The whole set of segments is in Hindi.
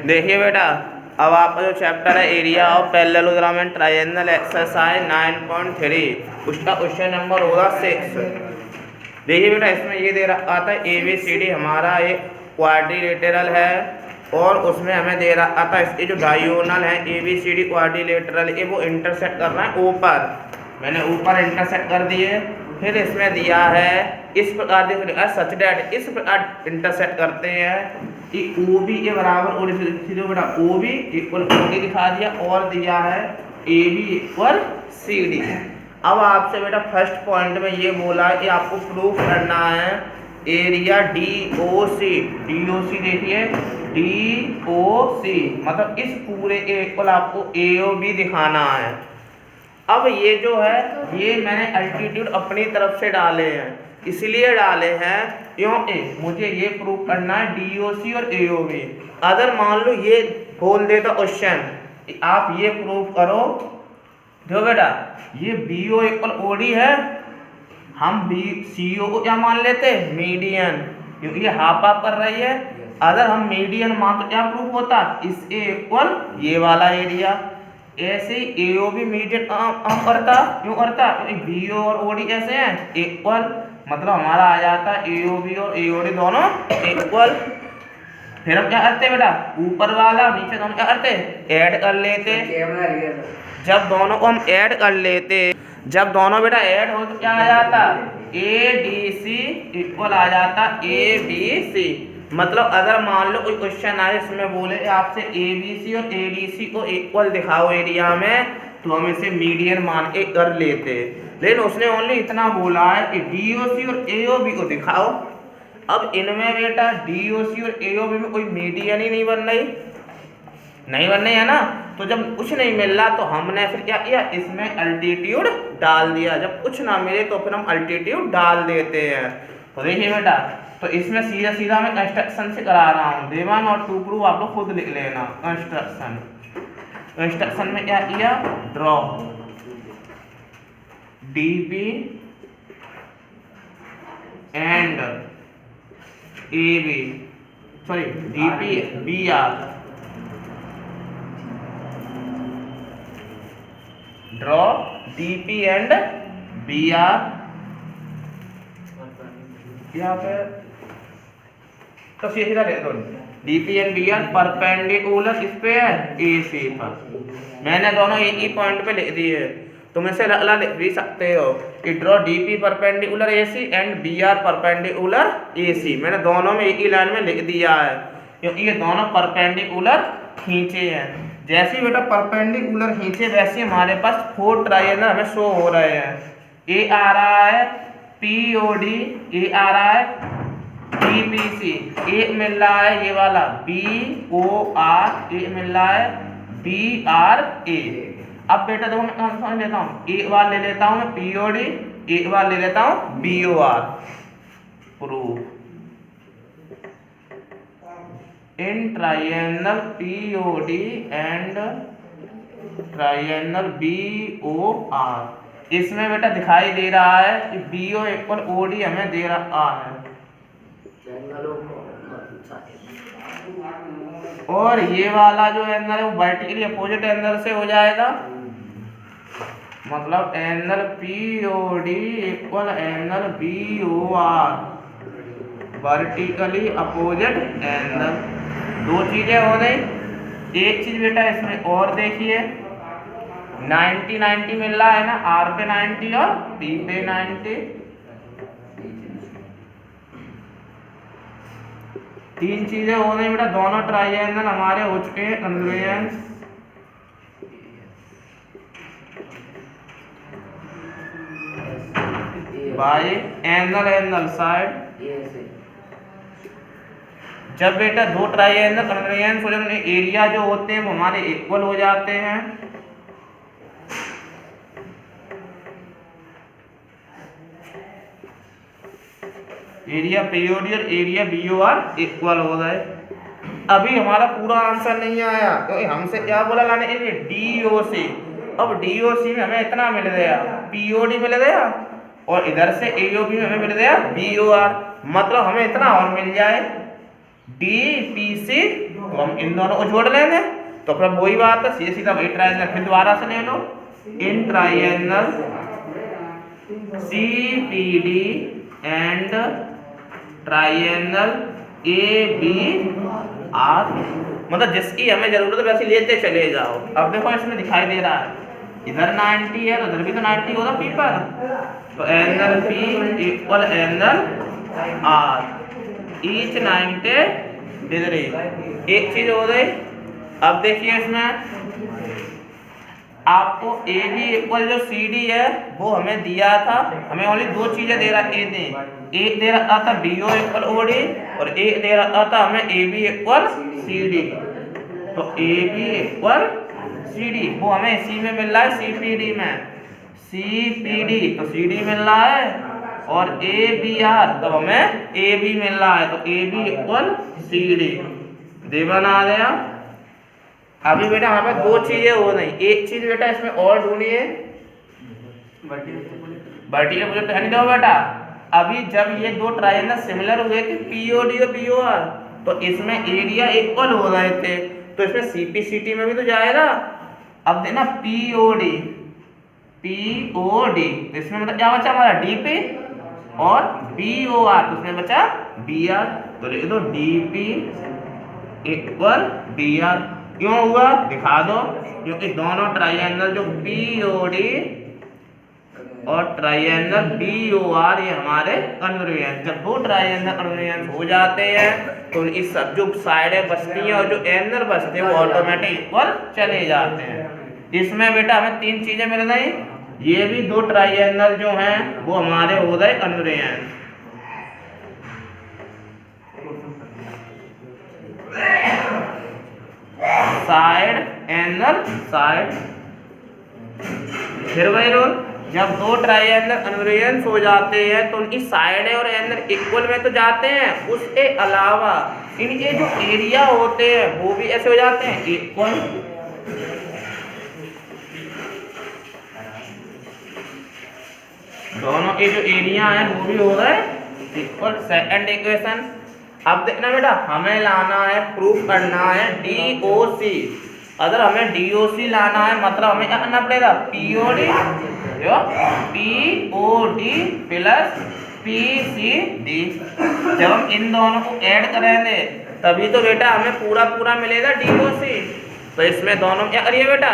देखिए बेटा, अब आपका जो चैप्टर है area of parallelogram and triangle exercise 9.3, उसका क्वेश्चन नंबर होगा 6। देखिए बेटा, इसमें ये दे रहा आता है ABCD हमारा एक क्वाड्रिलेटरल है और उसमें हमें दे रहा आता है इसके जो डायगोनल है ABCD क्वाड्रिलेटरल ये वो इंटरसेक्ट करना है ऊपर। मैंने ऊपर इंटरसेक्ट कर दिए। फिर इसमें दिया है इस प्रकार सच डेट इस प्रकार इंटरसेक्ट करते हैं कि OB के बराबर और बेटा OB इक्वल OD दिखा दिया और दिया है AB इक्वल CD। अब आपसे बेटा फर्स्ट पॉइंट में ये बोला है कि आपको प्रूफ करना है एरिया DOC। देखिए DOC मतलब इस पूरे इक्वल आपको AOB दिखाना है। अब ये जो है ये मैंने अल्टीट्यूड अपनी तरफ से डाले हैं, इसलिए डाले हैं क्योंकि मुझे ये प्रूफ करना है DOC और AOB। अगर मान लो ये बोल देता क्वेश्चन आप ये प्रूफ करो, जो बेटा ये BO इक्वल OD है, हम CO को क्या मान लेते मीडियन, क्योंकि ये हाफ हाफ कर रही है। अगर हम मीडियन मान तो क्या प्रूफ होता इस A इक्वल ये वाला एरिया। ऐसे ही AOB मीडियन करता, क्यों करता क्योंकि BO और OD ऐसे हैं इक्वल, मतलब हमारा आ जाता AOB और AOD दोनों इक्वल। फिर हम क्या करते बेटा ऊपर वाला नीचे दोनों क्या करते ऐड कर लेते। जब दोनों को हम ऐड कर लेते, जब दोनों बेटा ऐड हो तो क्या आ जाता ADC इक्वल आ जाता ABC। मतलब अगर मान लो कोई क्वेश्चन आए इसमें बोले आपसे ABC और ADC को इक्वल दिखाओ एरिया में, तो हम इसे मीडियन मान के कर लेते। लेकिन उसने ओनली इतना बोला है कि DOC और AOB को दिखाओ। अब इनमें बेटा DOC और AOB में कोई मीडियन ही नहीं बन रही है ना, तो जब कुछ नहीं मिल रहा तो हमने फिर क्या किया इसमें अल्टीट्यूड डाल दिया। जब कुछ ना मिले तो फिर हम अल्टीट्यूड डाल देते हैं। तो देखिए बेटा, तो इसमें सीधा सीधा मैं कंस्ट्रक्शन से करा रहा हूँ, देवन और टू प्रूफ आप लोग खुद लिख लेना। कंस्ट्रक्शन में क्या किया draw DP and AB, sorry DP BR, draw DP and BR यहाँ पे तो सीधा ले दो DP एंड BR परपेंडिकुलर इस पे है AC पर। मैंने दोनों एक ही पॉइंट पे लिख दिए, तुम इसे अगला लिख भी सकते हो कि draw DP perpendicular AC and BR perpendicular AC। मैंने दोनों में एक ही लाइन में लिख दिया है क्योंकि ये दोनों परपेंडिकुलर खींचे हैं। जैसे बेटा परपेंडिकुलर खींचे वैसे हमारे पास 4 ट्रायंगल हमें शो हो रहे हैं। A आ रहा है POD, A आ रहा है PPC, एक मिल रहा है ये वाला BOR, एक मिल रहा है BRA। अब बेटा देखो मैं कौन सा लेता हूँ, एक बार ले लेता हूँ मैं POD, एक बार ले लेता हूँ BOR। Proof in triangle POD and triangle BOR, इसमें बेटा दिखाई दे रहा है कि BO इक्वल OD हमें दे रहा है, और ये वाला जो एंगल है वो वर्टिकली अपोजिट एंगल से हो जाएगा। मतलब angle POD equal angle BOR vertically opposite angle. दो चीजें हो गई। एक चीज बेटा इसमें और देखिए 90 मिल रहा है ना, R पे 90 और P पे 90, तीन चीजें हो गई बेटा। दोनों ट्रायंगल हमारे हो चुके हैं कन्वर्जेंस। Bye angle side. जब बेटा दो ट्रायंगल कन्वर्जेंस हो जाते हैं, एरिया जो होते हैं वो हमारे इक्वल हो जाते हैं। एरिया POD और एरिया BOR इक्वल हो गए। अभी हमारा पूरा आंसर नहीं आया क्योंकि हमसे क्या बोला लाने के लिए DOC। अब DOC में हमें इतना मिल गया, POD मिल गया और इधर से AOB में हमें मिल गया BOR। मतलब हमें इतना और मिल जाए DPC तो हम इन दोनों को जोड़ लेंगे, तो फिर वही बात है, सीधे सीधा वही ट्रायंगल फिर दोबारा से ले लो। In triangle CPD and triangle ABR, मतलब जिसकी हमें जरूरत है वैसे लेते चले जाओ। अब देखो इसमें दिखाई दे रहा है इधर 90 है तो उधर भी तो 90 होगा P पर, तो angle P equal angle R, each 90 degree. एक चीज हो गई। अब देखिए इसमें आपको AB इक्वल जो CD है वो हमें दिया था, हमें ओनली दो चीजें दे रहा एक दे रहा था BO इक्वल OD और एक दे रहा था हमें AB इक्वल CD। तो AB इक्वल CD वो हमें इसी में मिल रहा है CPD में, CPD तो CD मिल रहा है और ABR तो हमें AB मिल रहा है, तो AB इक्वल CD दे बना गया। अभी बेटा हमें दो चीजें हो रही, एक चीज बेटा इसमें और ढूंढिए वर्टिकल प्रोजेक्ट है नहीं। दो बेटा अभी जब ये दो ट्रायंगल सिमिलर हुए थे POD और BOR, तो इसमें एरिया इक्वल हो रहे थे, तो इसमें CPCT में भी तो जाएगा। अब देखना POD तो इसमें मतलब क्या बचा हमारा DP और BOR, तो इसमें बचा BR, तो लिख दो DP इक्वल BR। क्यों हुआ दिखा दो, क्योंकि दोनों ट्रायंगल जो POD और ट्रायंगल BOR ये हमारे कन्वर्जेंस, जब दो ट्रायंगल कन्वर्जेंस हो जाते हैं तो इस सब जो साइडें बचती हैं और जो एंगल बचते हैं वो ऑटोमेटिक इक्वल चले जाते हैं। इसमें बेटा हमें तीन चीजें मिल गई, ये भी दो ट्रायंगल जो हैं वो हमारे हो गए कन्वर्जेंस। साइड एंगल साइड, फिर वही रूल, जब दो ट्रायंगल कन्वर्जेंस हो जाते हैं तो उनकी साइड और एंगल इक्वल में तो जाते हैं, उसके अलावा इनके जो एरिया होते हैं वो भी ऐसे हो जाते हैं इक्वल। दोनों के जो एरिया है वो भी हो गए इक्वल। सेकंड इक्वेशन अब देखना बेटा हमें लाना है, प्रूफ करना है DOC। अगर हमें DOC लाना है मतलब हमें क्या करना पड़ेगा POD प्लस PCD। जब हम इन दोनों को ऐड करेंगे तभी तो बेटा हमें पूरा पूरा मिलेगा DOC। तो इसमें दोनों क्या करिए बेटा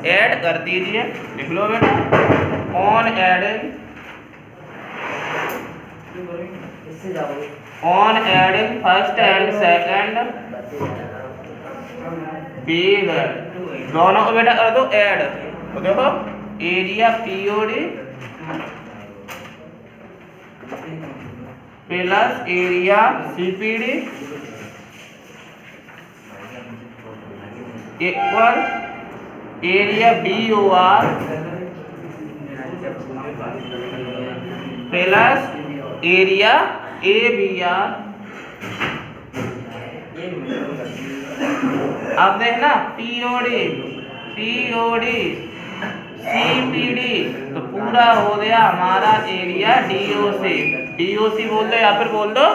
ऐड कर दीजिए, लिख लो बेटा on adding first and second दोनों को बेटा कर दो ऐड। तो देखो area POD plus area CPD equal area BOR plus area ABR। अब देखना POD CPD तो पूरा हो गया हमारा एरिया DOC बोल दो या फिर बोल दो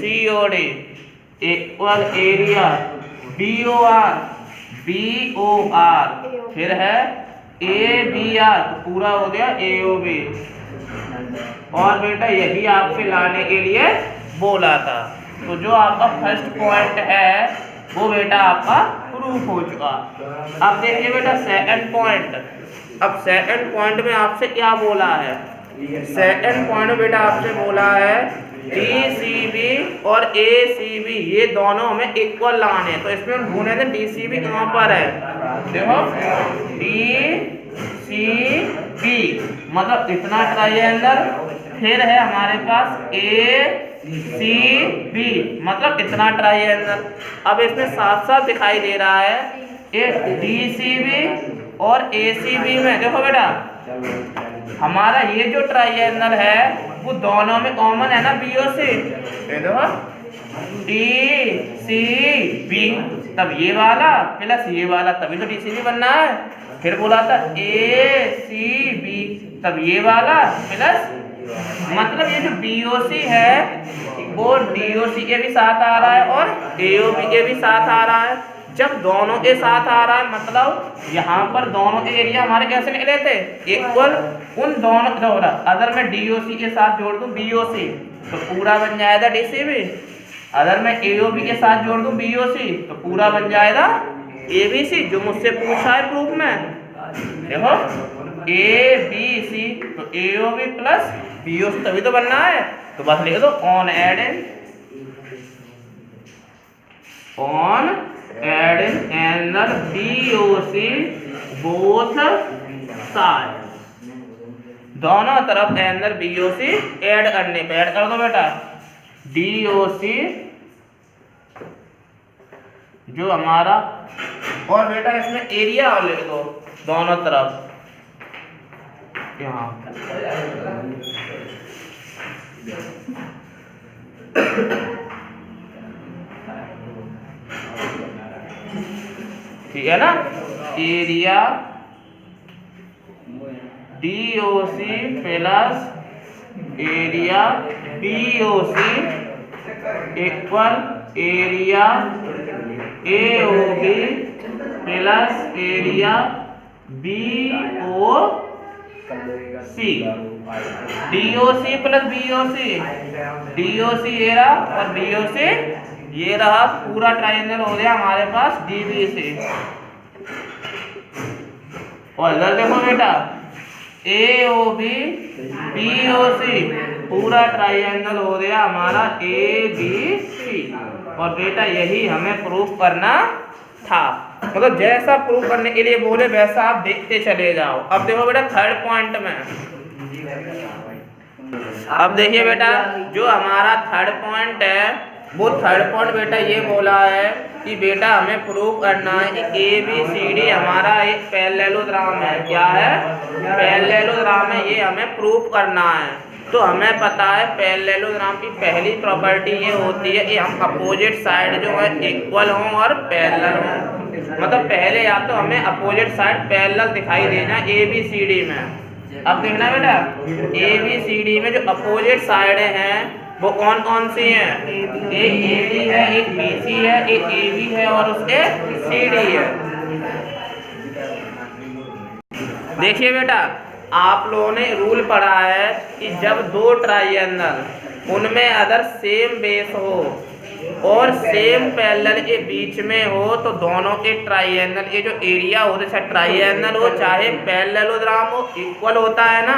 COD इक्वल एरिया BOR फिर है ABR तो पूरा हो गया AOB। और बेटा यही आपसे लाने के लिए बोला था। तो जो आपका फर्स्ट पॉइंट है वो बेटा आपका प्रूफ हो चुका। अब देखिए बेटा सेकंड पॉइंट। अब सेकंड पॉइंट में आपसे क्या बोला है, सेकंड पॉइंट में बेटा आपसे बोला है DCB और ACB ये दोनों हमें इक्वल लाने हैं। तो इसमें हम ढूंढे थे DCB कहाँ पर है, देखो DCB मतलब इतना ट्रायंगल, फिर है हमारे पास ACB मतलब इतना ट्रायंगल। अब इसमें साफ साफ दिखाई दे रहा है DCB और ACB में देखो बेटा हमारा ये जो ट्रायंगल है वो दोनों में कॉमन है ना BOC। देखो DCB तब ये वाला प्लस ये वाला तभी तो DCB बनना है। फिर बोला था ACB तब ये वाला प्लस मतलब ये जो BOC है वो DOC के भी साथ आ रहा है और AOB के भी साथ आ रहा है। जब दोनों के साथ आ रहा है मतलब यहाँ पर दोनों एरिया हमारे कैसे निकले थे, इक्वल। उन दोनों अगर मैं DOC के साथ जोड़ दूं BOC तो पूरा बन जाएगा DCB। अगर मैं AOB के साथ जोड़ दूं BOC तो पूरा बन जाएगा ABC, जो मुझसे पूछा है प्रूफ में। देखो ABC तो AOB प्लस BOC तभी तो बनना है, तो बस लिख दो on adding angle BOC both side, दोनों तरफ एंगल BOC ऐड करने पे ऐड कर दो बेटा। DOC जो हमारा, और बेटा इसमें एरिया और लिख दो दोनों तरफ यहाँ। ठीक है ना, area DOC plus area BOC equal area AOB plus area BOC। DOC plus DOC ये रहा और BOC ये रहा, पूरा ट्रायंगल हो गया हमारे पास DBC। और इधर देखो बेटा AOB BOC पूरा ट्रायंगल हो गया हमारा ABC। और बेटा यही हमें प्रूफ करना था, मतलब जैसा प्रूफ करने के लिए बोले वैसा आप देखते चले जाओ। अब देखो बेटा थर्ड पॉइंट में, अब देखिए बेटा जो हमारा थर्ड पॉइंट है वो थर्ड पॉइंट बेटा ये बोला है कि बेटा हमें प्रूफ करना है कि ABCD हमारा एक पैरेललोग्राम है। क्या है, पैरेललोग्राम है, ये हमें प्रूफ करना है। तो हमें पता है पैरेललोग्राम की पहली प्रॉपर्टी ये होती है कि हम अपोजिट साइड जो है इक्वल हों और पैरेलल हों। मतलब पहले या तो हमें अपोजिट साइड पैरेलल दिखाई देना ABCD में। अब देखना बेटा ABCD में जो अपोजिट साइडें हैं वो कौन कौन सी हैं, एक AD है, एक BC है, एक AB है और उसके CD है। देखिए बेटा आप लोगों ने रूल पढ़ा है कि जब दो ट्रायंगल उनमें अगर सेम बेस हो और सेम पैरेलल के बीच में हो तो दोनों के ट्रायंगल के जो एरिया होते चाहे ट्रायंगल हो चाहे पैरेललोग्राम हो इक्वल होता है ना।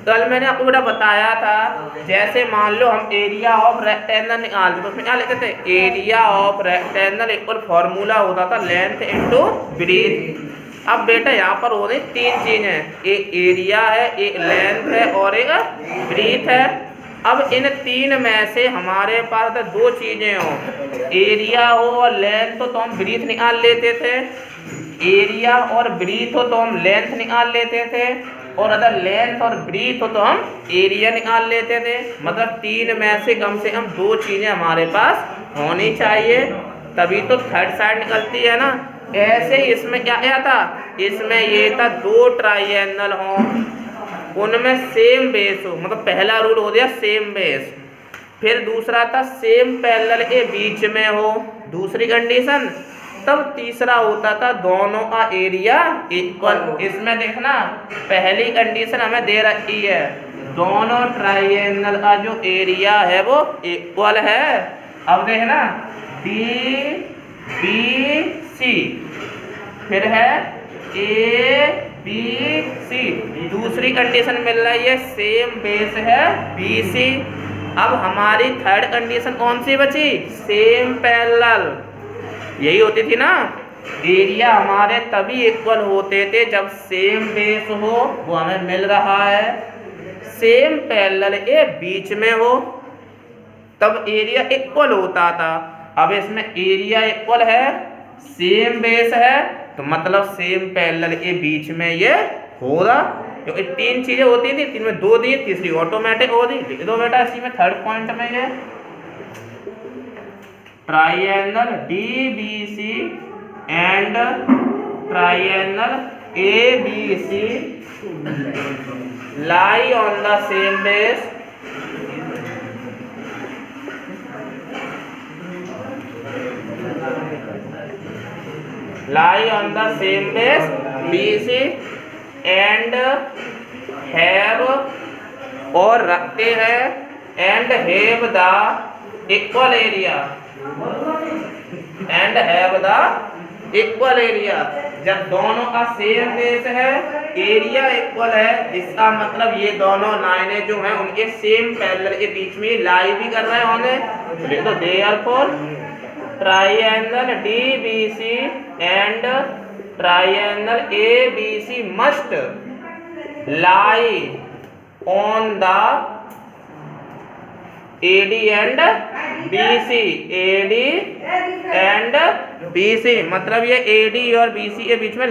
कल मैंने आपको बेटा बताया था, जैसे मान लो हम एरिया ऑफ रेक्टेंगल निकालते तो उसमें क्या लिखते थे, area of rectangle equal formula होता था लेंथ इनटू ब्रीथ। अब बेटा यहाँ पर हो रही तीन चीजें, एक एरिया है, एक लेंथ है और एक ब्रीथ है। अब इन तीन में से हमारे पास दो चीजें हो, एरिया हो और लेंथ हो तो हम ब्रीथ निकाल लेते थे, एरिया और ब्रीथ हो तो हम लेंथ निकाल लेते थे, और अगर लेंथ और ब्रीथ हो तो हम एरिया निकाल लेते थे। मतलब तीन में से कम दो चीजें हमारे पास होनी चाहिए तभी तो थर्ड साइड निकलती है ना। ऐसे इसमें क्या था, इसमें ये था दो ट्रायंगल हो उनमें सेम बेस हो, मतलब पहला रूल हो गया सेम बेस। फिर दूसरा था सेम पैरेलल के बीच में हो, दूसरी कंडीशन। तब तीसरा होता था दोनों का एरिया इक्वल। इसमें देखना पहली कंडीशन हमें दे रखी है, दोनों ट्रायंगल का जो एरिया है वो इक्वल है। अब देखना DBC, फिर है ABC, दूसरी कंडीशन मिल रही है सेम बेस है BC। अब हमारी थर्ड कंडीशन कौन सी बची, सेम पैरेलल। यही होती थी ना, एरिया हमारे तभी इक्वल होते थे जब सेम बेस हो, वो हमें मिल रहा है, सेम पैरेलल के बीच में हो तब एरिया इक्वल होता था। अब इसमें एरिया इक्वल है, सेम बेस है, तो मतलब सेम पैरेलल के बीच में ये होगा। क्योंकि तीन चीजें होती थी, तीन में दो दी, तीसरी ऑटोमेटिक हो दी। लिख दो बेटा इसी में थर्ड पॉइंट में ये triangle DBC and triangle ABC lie on the same base lie on the same base BC and have और रखते हैं and have the equal area and have the equal area। जब दोनों का सेम बेस है, एरिया इक्वल है, इसका मतलब ये दोनों लाइनें जो हैं उनके सेम पैरेलल के बीच में लाई भी कर रहे होंगे। तो therefore triangle DBC and triangle ABC must lie on the AD and BC, AD and BC मतलब ये AD और BC के बीच में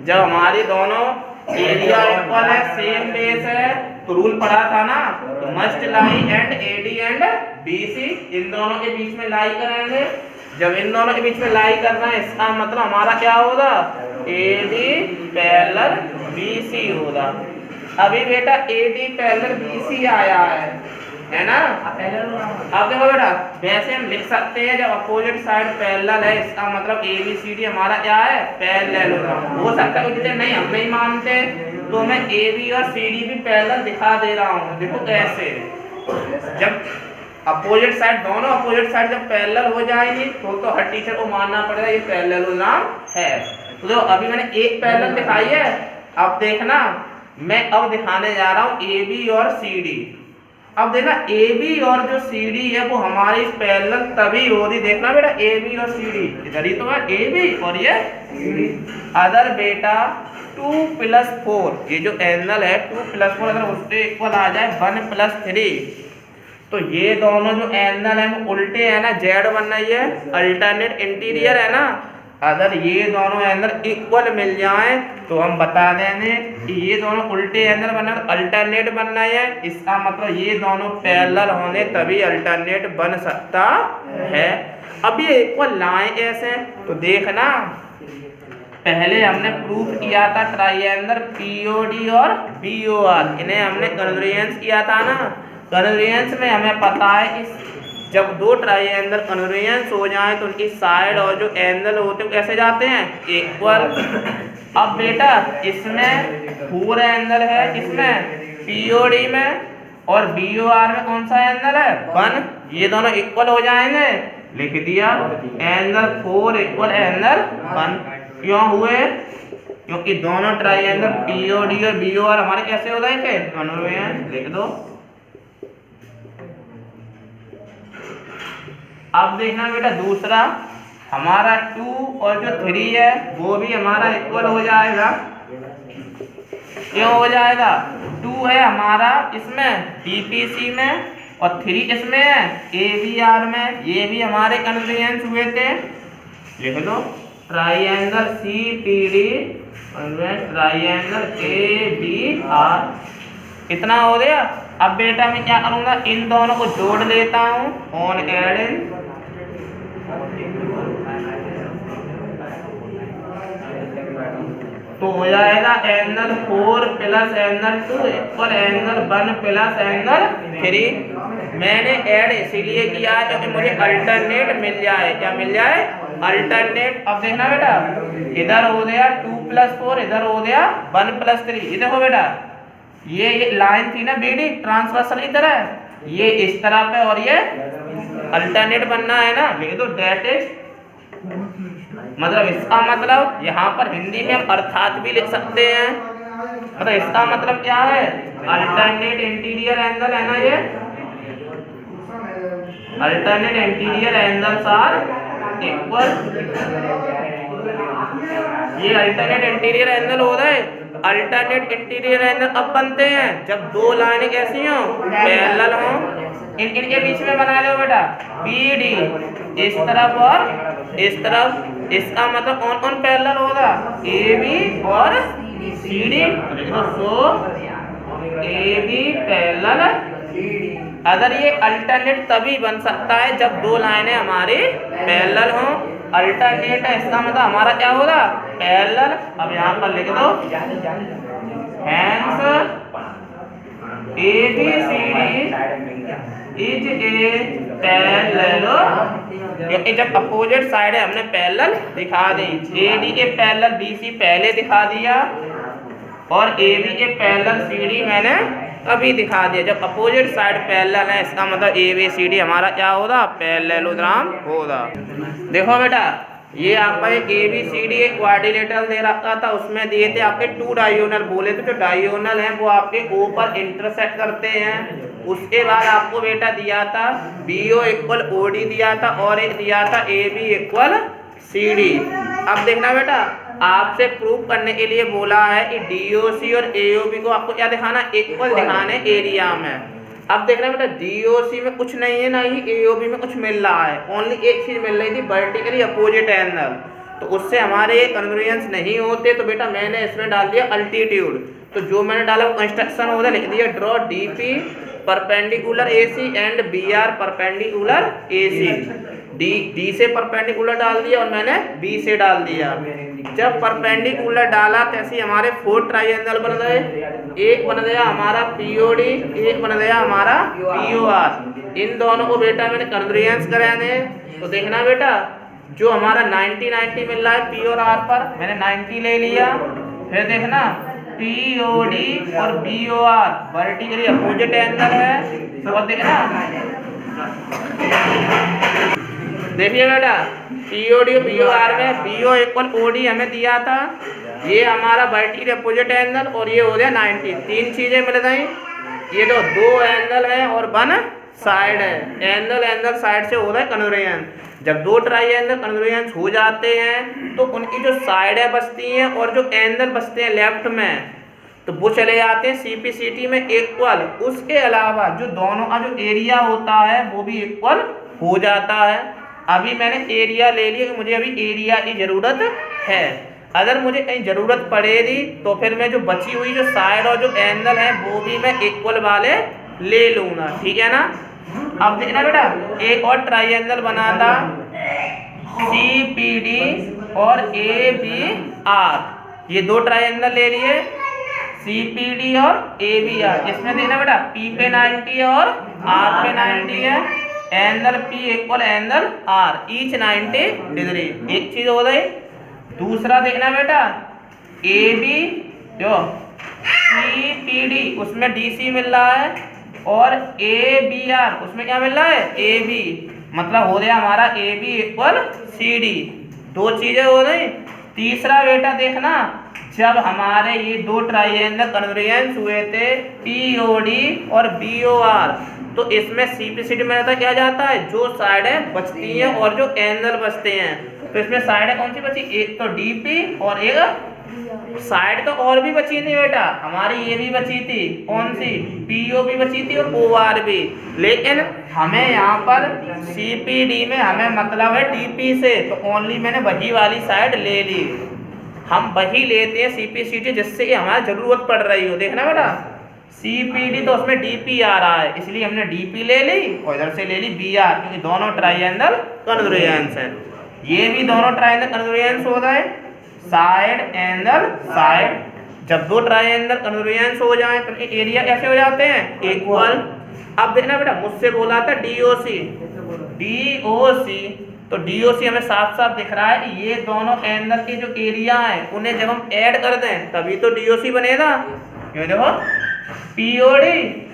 जब हमारी दोनों एरिया इक्वल है, सेम बेस है, तो रूल पढ़ा था ना, तो must lie and AD and BC इन दोनों के बीच में लाई करेंगे। जब इन दोनों के बीच में लाई करना है, इसका मतलब हमारा क्या होगा, AD पैरेलल BC होगा। अभी बेटा AD पैरेलल BC आया है ना। अब देखो बेटा, वैसे हम लिख सकते हैं जब अपोजिट साइड पैरेलल है, इसका मतलब ABCD हमारा क्या है, पैरेलल होगा। हो सकता है जिसे नहीं हम नहीं मानते तो मैं AB और CD भी पैरेलल दिखा दे रहा हूँ। देखो कैसे, जब अपोजिट साइड, दोनों अपोजिट साइड जब पैरेलल हो जाएंगी तो हर टीचर को मानना पड़ेगा ये पैरेललोग्राम है। तो देखो अभी मैंने एक पैरेलल दिखाई है, अब देखना मैं अब दिखाने जा रहा हूँ AB और CD। अब देखना AB और जो CD है वो हमारी पैरेलल तभी होगी, देखना बेटा AB और CD इधर ही तो है AB और ये CD। अदर बेटा 2+4 ये जो एंगल है 2+4 अगर उसके इक्वल आ जाए 1+3 तो ये दोनों जो एंगल है वो उल्टे है ना, जेड बन रही है, अल्टरनेट इंटीरियर है ना। अगर ये दोनों एंगल इक्वल मिल जाए तो हम बता देंगे कि ये दोनों उल्टे एंगल बन रहे, अल्टरनेट बन रहे हैं, इसका मतलब ये दोनों पैरेलल होने तभी अल्टरनेट बन सकता है। अब ये इक्वल लाएं कैसे, तो देखना पहले हमने प्रूफ किया था ट्राइएंगल POD और BOR, इन्हें हमने कन्वर्जेंस किया था ना। कन्वर्जेंस में हमें पता है कि जब दो ट्राइएंगल कन्वर्जेंस हो जाए तो उनकी साइड और जो एंगल होते हैं कैसे जाते हैं, इक्वल। अब बेटा इसमें 4 एंगल है, इसमें POD में और BOR में कौन सा एंगल है, 1, ये दोनों इक्वल हो जाएंगे, लिख दिया एंगल 4 इक्वल एंगल 1। क्यों हुए, क्योंकि दोनों ट्राइएंगल POD और BOR हमारे कैसे हो गए थे, कन्वर्जेंस, लिख दो। अब देखना बेटा दूसरा, हमारा 2 और जो 3 है वो भी हमारा इक्वल हो जाएगा। क्यों हो जाएगा, 2 है हमारा इसमें DPC में और 3 इसमें है ABR में, ये भी हमारे कन्वर्जेंस हुए थे, लिख दो ट्राइएंगल CPD ट्राइएंगल ABR, इतना हो गया। अब बेटा मैं क्या करूँगा, इन दोनों को जोड़ लेता हूँ, ऑन एडिंग तो हो जाएगा angle 4 plus angle 2 equal angle 1 plus angle 3। मैंने ऐड इसीलिए किया है क्योंकि मुझे अल्टरनेट मिल जाए, क्या मिल जाए, अल्टरनेट। अब देखना बेटा इधर हो गया 2+4, इधर हो गया 1+3। ये देखो बेटा ये लाइन थी ना BD ट्रांसवर्सल की तरह, ये इस तरह पे और ये अल्टरनेट बनना है ना, लिख दो डेट इज, मतलब इसका मतलब यहाँ पर हिंदी में हम अर्थात भी लिख सकते हैं, मतलब इसका मतलब क्या है, अल्टरनेट इंटीरियर एंगल है ना, ये alternate interior angles are equal. ये अल्टरनेट इंटीरियर एंगल हो रहा है, अल्टरनेट इंटीरियर एंगल अब बनते हैं जब दो लाइनें कैसी हो, पैरेलल हो। इनके बीच में बना लो बेटा BD इस तरफ और इस तरफ, इसका मतलब कौन कौन पैरेलल होगा, AB और CD। सो AB पैरेलल CD। अगर ये अल्टरनेट तभी बन सकता है जब दो लाइनें हमारी पैरेलल हो, अल्टरनेट है इसका मतलब हमारा क्या होगा, पैरेलल। अब यहाँ पर लिख दो hence ABCD is a parallel, क्योंकि जब अपोजिट साइड है हमने पैरेलल दिखा दी। AD के पैरेलल BC पहले दिखा दिया और AB के पैरेलल CD मैंने अभी दिखा दिया। जब अपोजिट साइड पैरेलल है इसका मतलब ABCD हमारा क्या होगा, पैरेललोग्राम होगा। देखो बेटा ये आपका एक ABCD एक क्वाड्रिलेटरल दे रखा था, उसमें दिए थे आपके 2 डायगोनल बोले थे। जो डायगोनल हैं वो आपके O पर इंटरसेक्ट करते हैं। उसके बाद आपको बेटा दिया था BO इक्वल OD दिया था और एक दिया था AB इक्वल CD। अब देखना बेटा आपसे प्रूव करने के लिए बोला है कि DOC और AOB को आपको क्या दिखाना, इक्वल दिखाने एरिया में। अब देखना बेटा DOC में कुछ नहीं है, ना ही AOB में कुछ मिल रहा है, ओनली एक चीज मिल रही थी वर्टिकली अपोजिट एंगल, तो उससे हमारे ये कन्वर्जेंस नहीं होते। तो बेटा मैंने इसमें डाल दिया अल्टीट्यूड। तो जो मैंने डाला वो कंस्ट्रक्शन होता लिख दिया, draw DP perpendicular AC and BR perpendicular AC। D से परपेंडिकुलर डाल दिया और मैंने B से डाल दिया। जब परपेंडिकुलर डाला तैसे हमारे 4 ट्राइंगल बन गए। एक बन गया हमारा POD, एक बन गया हमारा POR। इन दोनों को बेटा मैंने कन्वर्जेंस कराने। तो देखना बेटा जो हमारा 90-90 मिल रहा है P और R पर, मैंने 90 ले लिया। फिर देखना POD और BOR वर्टिकली अपोजिट एंगल है। तो देखना देखिए बेटा POD और BOR में BO इक्वल OD हमें दिया था, ये हमारा वर्टिकली अपोजिट एंगल और ये हो गया 90। 3 चीजें मिल गई। ये जो 2 एंगल है और 1 साइड है, एंगल साइड से हो रहा है कन्वर्जेंस। जब 2 ट्राइंगल कन्वर्जेंस हो जाते हैं तो उनकी जो साइडें बचती हैं और जो एंगल बचते हैं लेफ्ट में, तो वो चले जाते हैं CPCT में इक्वल। उसके अलावा जो दोनों का जो एरिया होता है वो भी इक्वल हो जाता है। अभी मैंने एरिया ले लिया कि मुझे अभी एरिया की ज़रूरत है। अगर मुझे कहीं ज़रूरत पड़ेगी तो फिर मैं जो बची हुई जो साइड और जो एंगल है वो भी मैं इक्वल वाले ले लूँगा, ठीक है ना। अब देखना बेटा एक और ट्राइंगल बना था CPD और ABR। ये 2 ट्राइंगल ले लिए CPD और ABR। इसमें देखना बेटा P पे 90 है और R पे 90 है। Angle P equal angle R each 90 degree. एक चीज हो गई। दूसरा देखना बेटा AB जो CPD उसमें DC मिल रहा है और ABR उसमें क्या मिल रहा है, AB। मतलब हो गया हमारा AB इक्वल CD। 2 चीजें हो गई। तीसरा बेटा देखना जब हमारे ये 2 ट्राइंगल कन्वर्जेंस हुए थे POD और BOR, तो इसमें CPCT में रहता क्या जाता है, जो साइडें बचती हैं और जो एंगल बचते हैं। तो इसमें साइडें कौन सी बची, एक तो DP और एक साइड तो और भी बची थी बेटा हमारी, ये भी बची थी कौन सी, PO भी बची थी और OR भी। लेकिन हमें यहाँ पर CPD में हमें मतलब है DP से, तो ओनली मैंने वही वाली साइड ले ली। हम वही लेते हैं CPCT जिससे कि हमारी जरूरत पड़ रही हो। देखना बेटा CPD तो उसमें DP आ रहा है, इसलिए हमने DP ले ली और इधर से ले ली BR, क्योंकि दोनों ट्राइंगल कन्वर्जेंस है। ये भी दोनों ट्राइंगल कन्वर्जेंस हो गए, साइड एंगल साइड। जब 2 ट्राइंगल कन्वर्जेंस हो जाए तो एरिया कैसे हो जाते हैं, इक्वल। अब देखना बेटा मुझसे बोला था DOC, तो DOC हमें साफ साफ दिख रहा है कि ये दोनों एंगल के जो एरिया है उन्हें जब हम ऐड कर दें तभी तो DOC बनेगा। ये देखो POD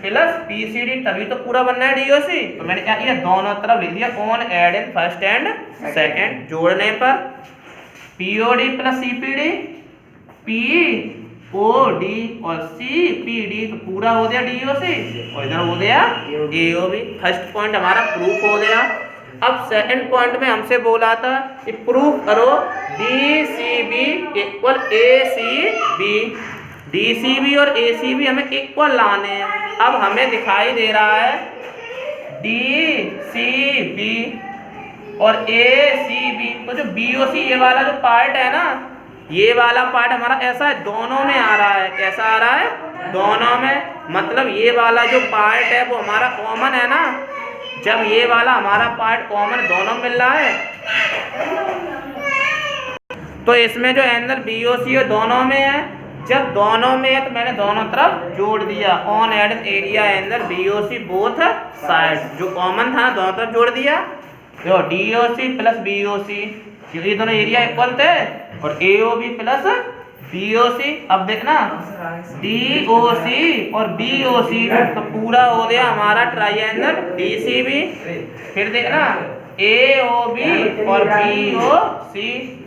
प्लस PCD तभी तो पूरा बनना है DOC। तो मैंने क्या किया, दोनों तरफ लिख दिया on add in first and second. जोड़ने पर POD प्लस CPD POD और CPD तो पूरा हो गया DOC और इधर हो गया AOB। फर्स्ट पॉइंट हमारा प्रूफ हो गया। अब सेकंड पॉइंट में हमसे बोला था कि प्रूफ करो DCB इक्वल ACB। DCB और ACB हमें इक्वल लाने हैं। अब हमें दिखाई दे रहा है DCB और ACB, तो जो BOC ये वाला जो पार्ट है ना, ये वाला पार्ट हमारा ऐसा है, दोनों में आ रहा है। कैसा आ रहा है, दोनों में। मतलब ये वाला जो पार्ट है वो हमारा कॉमन है ना। जब ये वाला हमारा पार्ट कॉमन दोनों मिल रहा है तो इसमें जो एंगल BOC है दोनों में है, जब दोनों में है तो मैंने दोनों तरफ जोड़ दिया। On add area angle BOC both side, जो कॉमन था दोनों तरफ जोड़ दिया। तो DOC प्लस BOC, क्योंकि दोनों एरिया इक्वल थे, और AOB प्लस BOC। अब देखना DOC और BOC तो पूरा हो गया हमारा ट्राइएंगल DCB। फिर देखना AOB और BOC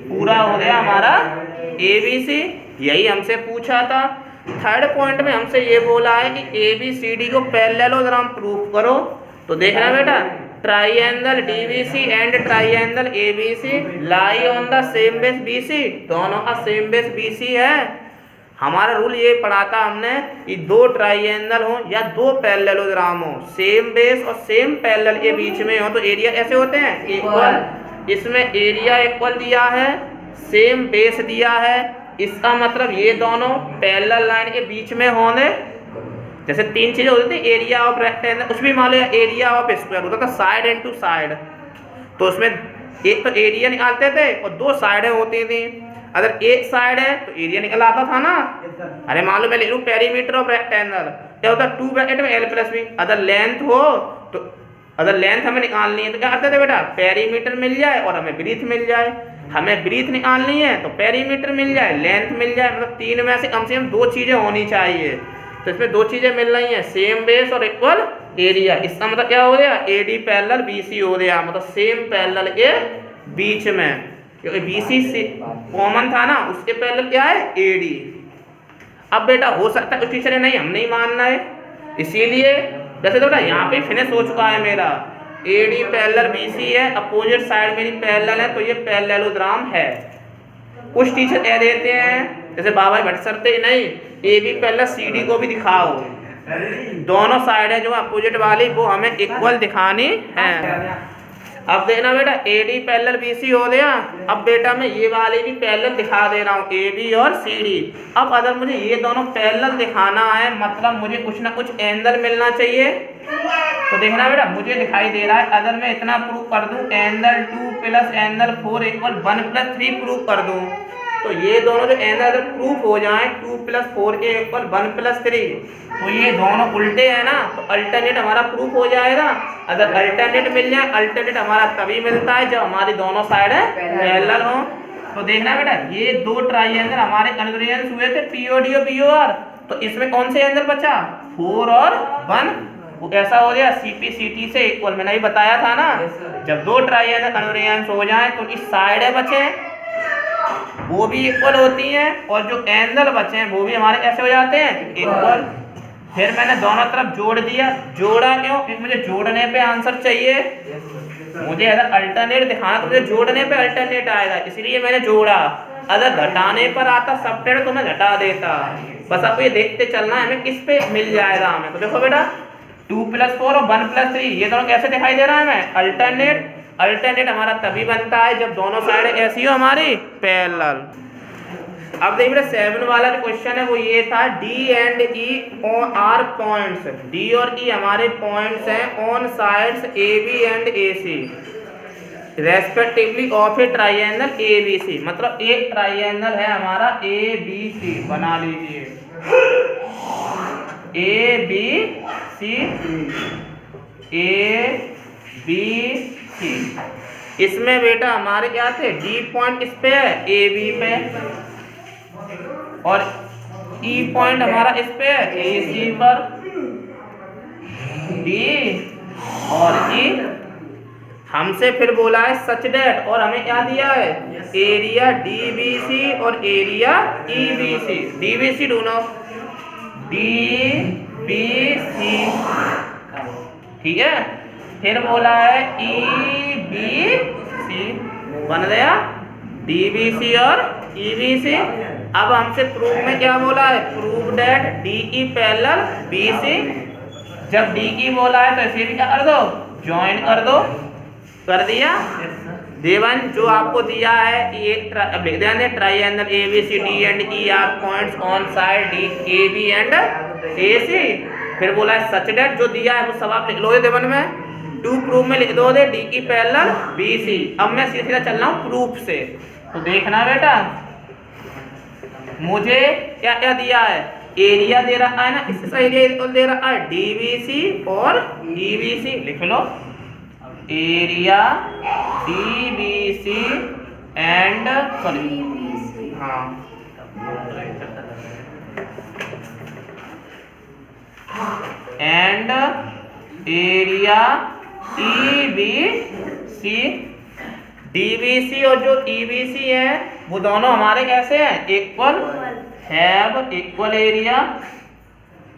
पूरा हो गया हमारा ABC। यही हमसे पूछा था। थर्ड पॉइंट में हमसे ये बोला है कि ABCD को पैरेललोग्राम प्रूफ करो। तो देखना बेटा, triangle DBC and triangle ABC lie on the same base BC, दोनों का सेम बेस BC है। हमारा रूल ये पढ़ा था हमने कि दो ट्राइएंगल हो या दो पैरेललोग्राम हो, सेम बेस और सेम पैरेलल के बीच में हो तो एरिया ऐसे होते हैं इक्वल। इसमें एरिया इक्वल दिया है, सेम बेस दिया है, इसका मतलब ये दोनों पैरेलल लाइन के बीच में होने। जैसे तीन चीजें होती थी, एरिया ऑफ रेक्टेंगल, उसमें मान लो एरिया ऑफ स्क्वायर होता था साइड इनटू साइड। तो उसमें एक तो एरिया निकालते थे और दो साइडें होती थी। अगर एक साइड है तो एरिया निकल आता था ना। अरे मान लो मैं ले लूँ पेरीमीटर ऑफ रेक्टेंगल, क्या होता है 2 ब्रैकेट में L प्लस बी। अगर लेंथ हो तो अगर लेंथ हमें निकालनी है तो क्या करते थे बेटा, पेरीमीटर मिल जाए और हमें ब्रीथ मिल जाए। हमें ब्रीथ निकालनी है तो पेरीमीटर मिल जाए, लेंथ मिल जाए। मतलब तीन में से कम दो चीजें होनी चाहिए। तो इसमें दो चीजें मिल रही हैं, सेम बेस और इक्वल एरिया। इसका मतलब क्या हो गया, AD पैरेलल BC हो गया, मतलब सेम पैरेलल के बीच में। क्योंकि BC से कॉमन था ना, उसके पैरेलल क्या है AD। अब बेटा हो सकता है उस टीचर ने नहीं, हम नहीं मानना है, इसीलिए जैसे तो यहाँ पे फिनिश हो चुका है मेरा। AD पैरेलल BC है, अपोजिट साइड मेरी पैरेलल है, तो ये पैरेललोग्राम है। कुछ टीचर कह देते हैं जैसे बाबा भट्ट सर थे, नहीं AB पैरेलल CD को भी दिखाओ, दोनों साइड है जो अपोजिट वाली वो हमें इक्वल दिखानी है। अब देखना बेटा AD पैरेलल BC हो गया। अब बेटा मैं ये वाले भी पैरेलल दिखा दे रहा हूँ, AB और CD। अब अगर मुझे ये दोनों पैरेलल दिखाना है, मतलब मुझे कुछ ना कुछ एंगल मिलना चाहिए। तो देखना बेटा मुझे दिखाई दे रहा है, अगर मैं इतना प्रूव कर दूं angle 2 plus angle 4 equal 1 plus 3 prove कर दूं, तो ये दोनों जो एंगल अगर प्रूफ हो जाए 2 प्लस 4 के इक्वल 1 प्लस 3, तो ये दोनों उल्टे हैं ना, तो अल्टरनेट हमारा प्रूफ हो जाएगा। अगर अल्टरनेट मिल जाए, अल्टरनेट हमारा तभी मिलता है जब हमारी दोनों साइड पैरेलल हो। तो देखना बेटा ये दो ट्राइएंगल हमारे कन्वर्जेंस हुए थे POD और POR, तो इसमें कौन से एंगल बचा, 4 और 1, वो ऐसा हो गया CP/CT से इक्वल। मैंने भी बताया था ना, जब दो ट्राइएंगल कन्वर्जेंस हो जाए तो इस साइड बचे वो भी इक्वल होती हैं, और जो एंगल बचे हैं वो भी हमारे कैसे हो जाते हैं, इक्वल। फिर मैंने दोनों तरफ जोड़ दिया। जोड़ा क्यों, क्योंकि मुझे जोड़ने पे आंसर चाहिए। मुझे अगर अल्टरनेट दिखाना तो मुझे जोड़ने पे अल्टरनेट आएगा, इसलिए मैंने जोड़ा। अगर घटाने पर आता सब्ट्रैक्ट तो मैं घटा देता। बस आपको ये देखते चलना है हमें किस पे मिल जाएगा हमें। तो देखो बेटा 2 प्लस 4 और 1 प्लस 3 ये दोनों कैसे दिखाई दे रहा है हमें, अल्टरनेट। अल्टरनेट हमारा तभी बनता है जब दोनों साइड ऐसी हो हमारी पैरेलल। अब देखिए 7 वाला जो क्वेश्चन है वो ये था, D and E are points, D और E हमारे पॉइंट्स हैं on sides AB and AC respectively of a triangle ABC। मतलब एक ट्राइएंगल है हमारा ABC, बना लीजिए ABC इसमें बेटा हमारे क्या थे, D पॉइंट इस पे है AB पे, और E पॉइंट हमारा इस पे है AC पर। D और E हमसे फिर बोला है सच डेट, और हमें क्या दिया है, एरिया DBC और एरिया EBC। DBC ढूंढो, DBC, ठीक है। फिर बोला है EBC, बन गया DBC और EBC। अब हमसे प्रूफ में क्या बोला है, prove that DE parallel BC। जब DE बोला है तो इसे भी क्या कर दो, ज्वाइन कर दो। कर दिया देवन, जो आपको दिया है ये लिख देना triangle ABCD and E are points on side AB and AC। फिर बोला है सच डेट, जो दिया है वो सब आप लिख लो देवन में। 2 प्रूफ में लिख दो DE पैरेलल BC। अब मैं सीधा सीधा चल रहा हूँ प्रूफ से। तो देखना बेटा मुझे क्या क्या दिया है, एरिया दे रहा है ना, इसका एरिया दे रहा है डीबीसी और ईबीसी। लिख लो एरिया डीबीसी एंड सॉरी हाँ एंड एरिया ईबीसी। डीबीसी और जो ईबीसी है वो दोनों हमारे कैसे हैं, इक्वल, हैव इक्वल एरिया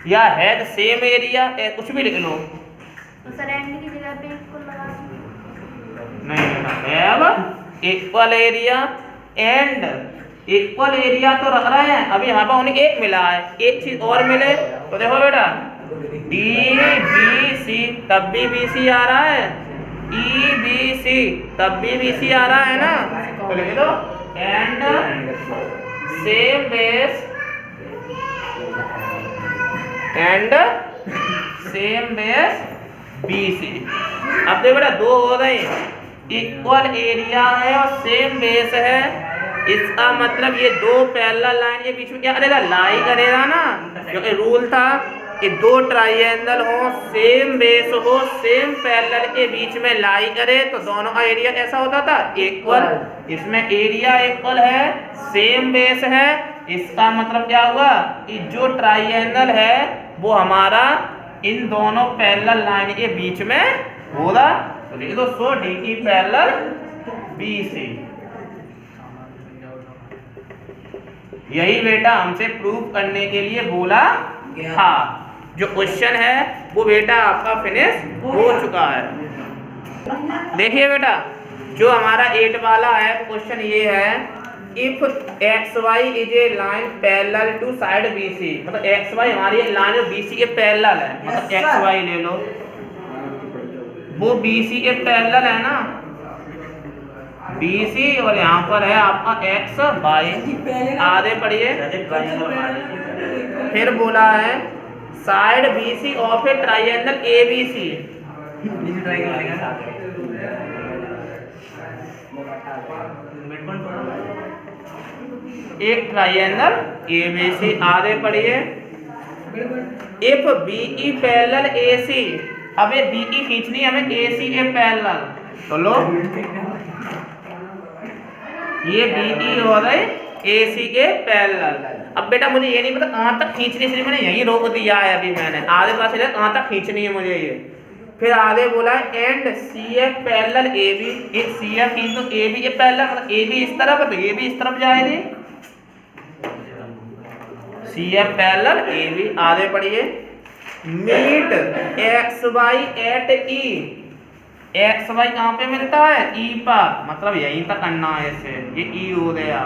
या हैव सेम एरिया, कुछ भी लिख लो। तो सर एंड की जगह पे इक्वल लगा नहीं, have equal area and equal area तो रख रहे हैं, अभी हमारे पास उन्हें एक मिला है, एक चीज और मिले तो देखो बेटा डी बी सी तब भी बी सी आ रहा है, ई बी सी तब भी बी सी आ रहा है ना, तो लिख दो and same base and same base B C. अब देखो बेटा दो हो गए, इक्वल एरिया है और सेम बेस है, इसका मतलब ये दो पैरेलल लाइन के बीच में क्या करेगा, लाई करेगा ना, क्योंकि रूल था कि दो ट्राइएंगल हो, सेम बेस हो, सेम पैरेलल के बीच में लाई करे तो दोनों का एरिया ऐसा होता था इक्वल। इसमें एरिया इक्वल है, सेम बेस है, इसका मतलब क्या हुआ कि जो ट्राइएंगल है वो हमारा इन दोनों पैरेलल लाइन के बीच में होगा। तो लिख दो सो डी की पैरेलल बी सी। यही बेटा हमसे प्रूव करने के लिए बोला था। जो क्वेश्चन है वो बेटा आपका फिनिश हो चुका है। देखिए बेटा जो हमारा 8 वाला है क्वेश्चन ये है, if X Y is a line parallel to side B C, मतलब एक्स वाई हमारी लाइन बी सी के पैरेलल है, मतलब एक्स वाई ले लो, वो बी सी के पैरेलल है ना, बी सी और यहाँ पर है आपका एक्स वाई। आगे पढ़िए, फिर बोला है side B C of a triangle A B C. एक ट्राइएंगल ए बी सी। आगे पढ़िए, if B E parallel A C, अब ये बी ई खींचनी है हमें ए सी ए पैरेलल, तो लो ये बी ई हो गए ए सी के पैरेलल। अब बेटा मुझे ये नहीं पता कहाँ तक खींचनी, इसलिए मैंने यही रोक दिया है अभी मैंने, आगे पास कहाँ तक खींचनी है मुझे ये। फिर आगे बोला and C F parallel A B, एक सी एफ खींच दो ए बी के पैरेलल, मतलब ए बी इस तरफ है तो ए बी इस तरफ जाएगी, C F parallel A B. आगे पढ़िए, meet X Y at E, X Y कहाँ पे मिलता है, ई पर, मतलब यहीं तक करना है इसे, ये ई हो गया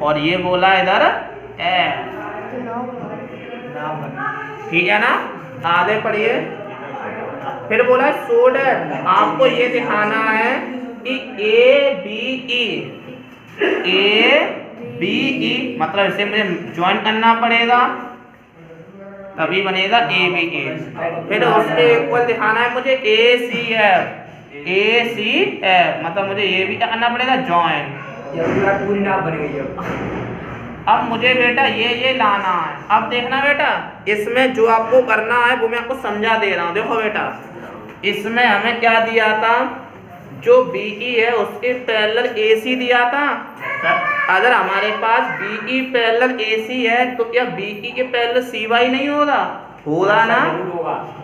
और ये बोला इधर ए, ठीक है ना। आगे पढ़िए, फिर बोला सो दैट, आपको ये दिखाना है कि ए बी ई, मतलब इसे मुझे ज्वाइन करना पड़ेगा तभी बनेगा ए बी ए। फिर उसके इक्वल दिखाना है मुझे ए सी एफ, मतलब मुझे ये भी क्या करना पड़ेगा, ज्वाइन। पूरी नाप बन गई अब मुझे बेटा ये लाना है। अब देखना बेटा इसमें जो आपको करना है वो मैं आपको समझा दे रहा हूँ। देखो बेटा इसमें हमें क्या दिया था, जो बीई है उसके पैरेलल एसी दिया था। अगर हमारे पास बीई पैरेलल एसी है तो क्या बीई के पैरेलल सी वाई नहीं होगा, होगा ना,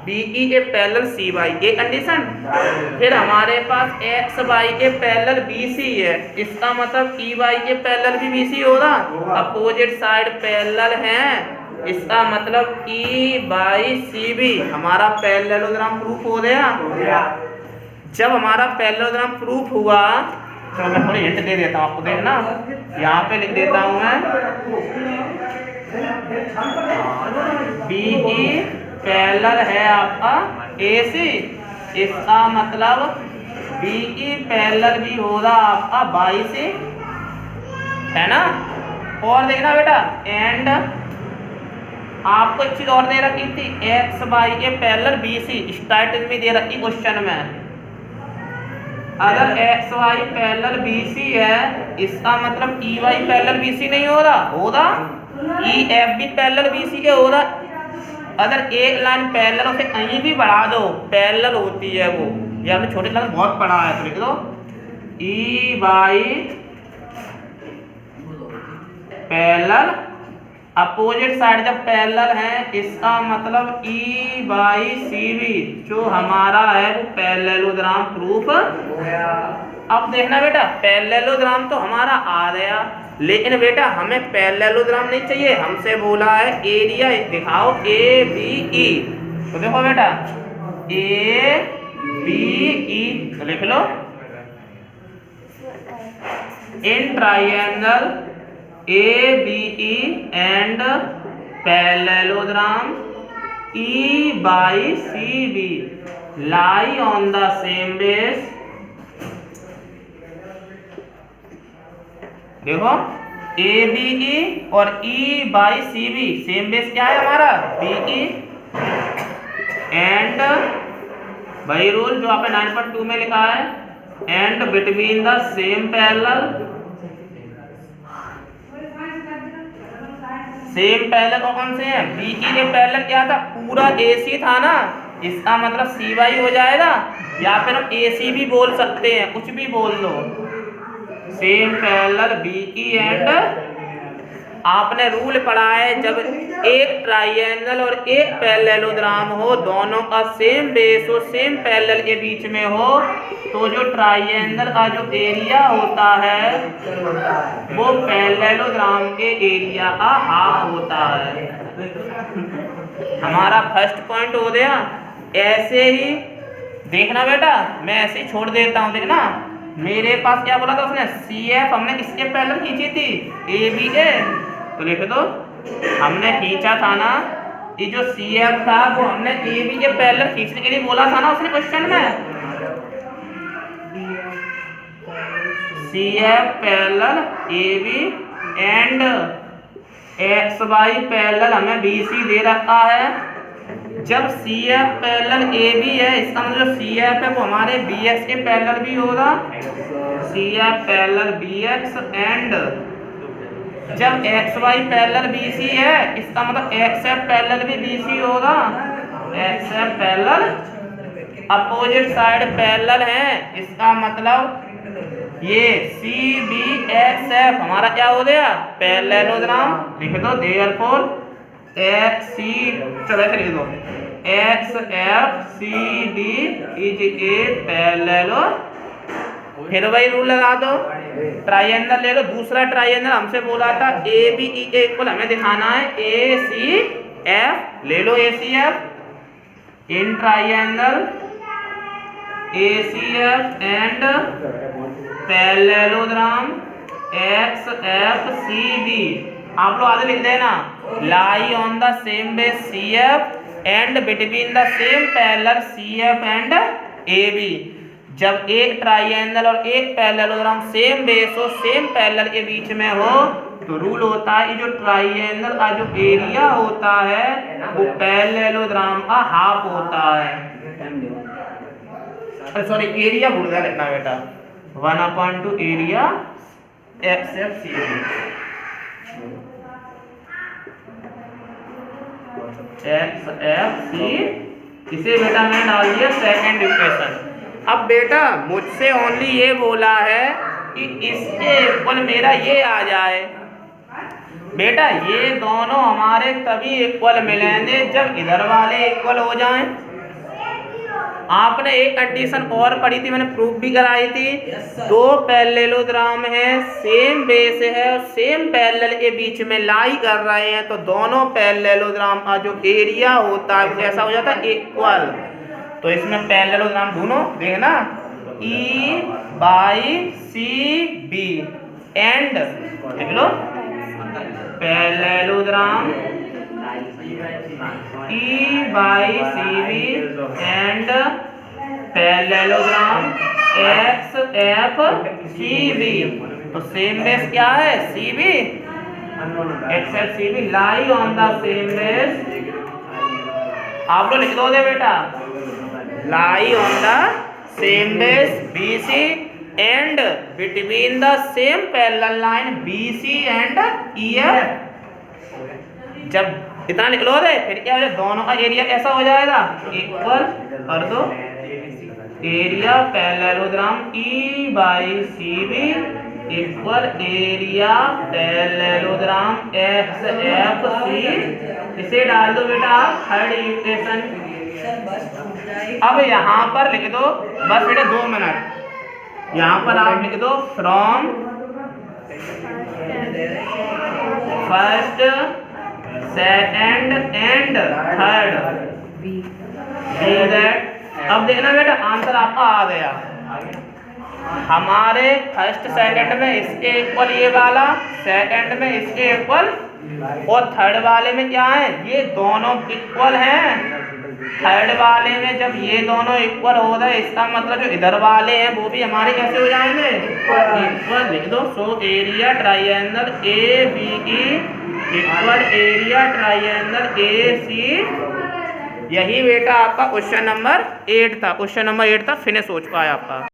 बीई के पैरेलल सी वाई, ये कंडीशन। फिर हमारे पास एक्स वाई के पैरेलल बीसी है, इसका मतलब ई वाई के पैरेलल भी बीसी होगा, अपोजिट साइड पैरेलल हैं, इसका मतलब ई बाई सी बी हमारा पैरेललोग्राम प्रूफ हो गया। जब हमारा पैरेललोग्राम प्रूफ हुआ तो मैं थोड़ी हिंट दे देता हूँ आपको, देखना यहाँ पे लिख देता हूँ मैं, बीई पैरेलल है आपका एसी, इसका मतलब बीई पैरेलल भी होगा आपका बाई सी, है ना। और देखना बेटा एंड आपको एक चीज और दे रखी थी, एक्स वाई के पैरेलल बी सी, स्टार्टिंग में दे रखी क्वेश्चन में, अगर X Y parallel B C है, इसका मतलब E Y parallel B C नहीं हो रहा, होगा ई एफ भी पैरेलल बी सी के हो रहा। अगर एक लाइन पैरेलल उसे कहीं भी बढ़ा दो, पैरेलल होती है वो, ये आपने छोटे क्लास में बहुत पढ़ा है, तो लिख दो E Y parallel, opposite side जब पैरेलल है, इसका मतलब ई बाई सी बी जो हमारा है वो पैरेललोग्राम प्रूफ। अब देखना बेटा, पैरेललोग्राम तो हमारा आ गया, लेकिन बेटा हमें पैरेललोग्राम नहीं चाहिए, हमसे बोला है एरिया दिखाओ ए बी ई। तो देखो बेटा ए बी ई तो लिख लो, in triangle ABE and parallelogram E by CB lie on the same base। देखो ABE और E by CB same base क्या है हमारा BE, एंड वही रूल जो आपने 9.2 में लिखा है, and between the same parallel, same parallel कौन से हैं, बीई के पैरेलल क्या था, पूरा एसी था ना, इसका मतलब सी वाई हो जाएगा, या फिर हम एसी भी बोल सकते हैं, कुछ भी बोल लो। सेम पैरेलल बीई एंड, आपने रूल पढ़ा है जब एक ट्राइंगल और एक पैरेललोग्राम हो, दोनों का सेम बेस हो, सेम पैरेलल के बीच में हो, तो जो ट्राइंगल का जो एरिया होता है वो पैरेललोग्राम के एरिया का हाफ होता है। हमारा फर्स्ट पॉइंट हो गया। ऐसे ही देखना बेटा, मैं ऐसे ही छोड़ देता हूँ, देखना मेरे पास क्या बोला था उसने, सी एफ हमने किसके पैरेलल खींची थी, ए बी के, तो लिख दो हमने खींचा था ना, ये जो सी एफ था वो हमने ए बी के पैरेलल खींचने के लिए बोला था ना उसने क्वेश्चन में, C F parallel A B and X Y parallel हमें बी सी दे रखा है। जब C F parallel A B है, इसका मतलब सी एफ है वो हमारे बी एक्स के पैरेलल भी होगा, C F parallel B X, and जब X Y parallel B C है, इसका मतलब एक्स एफ पैरेलल भी बी सी होगा, X F parallel, opposite side parallel है, इसका मतलब ये सी बी एक्स एफ हमारा क्या हो गया, पैरेललोग्राम। लिख दो देयरफॉर एक्स सी, चलो लिख दो X F C D is a parallelo, फिर वही रूल लगा दो, ट्राइंगल ले लो, दूसरा ट्राइंगल हमसे बोला था ए बी ई के इक्वल हमें दिखाना है ए सी एफ, ले लो A C F, in triangle A C F and parallelogram X F C B, आप लोग आगे लिख देना, lie on the same base C F and between the same parallel C F and A B. जब एक ट्राइंगल और एक पैरेललोग्राम सेम बेस हो, सेम पैरेलल के बीच में हो, तो रूल होता है ये जो ट्राइंगल का जो एरिया होता है वो पैरेललोग्राम का हाफ होता है। सॉरी एरिया भूल गया लिखना बेटा, 1/2 area X F C B, X F C, इसे बेटा मैंने डाल दिया सेकंड इक्वेशन। अब बेटा मुझसे ओनली ये बोला है कि इसके इक्वल मेरा ये आ जाए, बेटा ये दोनों हमारे तभी इक्वल मिलेंगे जब इधर वाले इक्वल हो जाएं। आपने एक कंडीशन और पढ़ी थी, मैंने प्रूफ भी कराई थी, दो पैरेललोग्राम है, सेम बेस है और सेम पैरेलल के बीच में लाई कर रहे हैं, तो दोनों पैरेललोग्राम का जो एरिया होता है कैसा हो जाता है, इक्वल। तो इसमें पैरेललोग्राम ढूंढो, देखना E by C B and, देख लो parallelogram E by C B and parallelogram X F C B, तो सेम बेस क्या है, C B, X F C B lie on the same base, आप लोग लिख दो दे बेटा, lie on the same base BC and between the same parallel line BC and EF। जब इतना लिख लो रे फिर क्या हो जाए, दोनों का एरिया कैसा हो जाएगा, इक्वल कर दो। Area parallelogram E/CB equal area parallelogram XFC। इसे डाल दो बेटा आप थर्ड इक्वेशन। अब यहाँ पर लिख दो बस बेटा 2 मिनट, यहाँ पर आप लिख दो from first second and third that. अब देखना बेटा आंसर आपका आ गया। हमारे फर्स्ट सेकंड में इसके इक्वल ये वाला, सेकंड में इसके इक्वल, और थर्ड वाले में क्या है, ये दोनों इक्वल हैं। थर्ड वाले में जब ये दोनों इक्वल हो गए इसका मतलब जो इधर वाले हैं वो भी हमारे कैसे हो जाएंगे, इक्वल। लिख दो so area triangle ABE equal area triangle AC। यही बेटा आपका क्वेश्चन नंबर 8 था। क्वेश्चन नंबर 8 था, फिनिश हो चुका है आपका।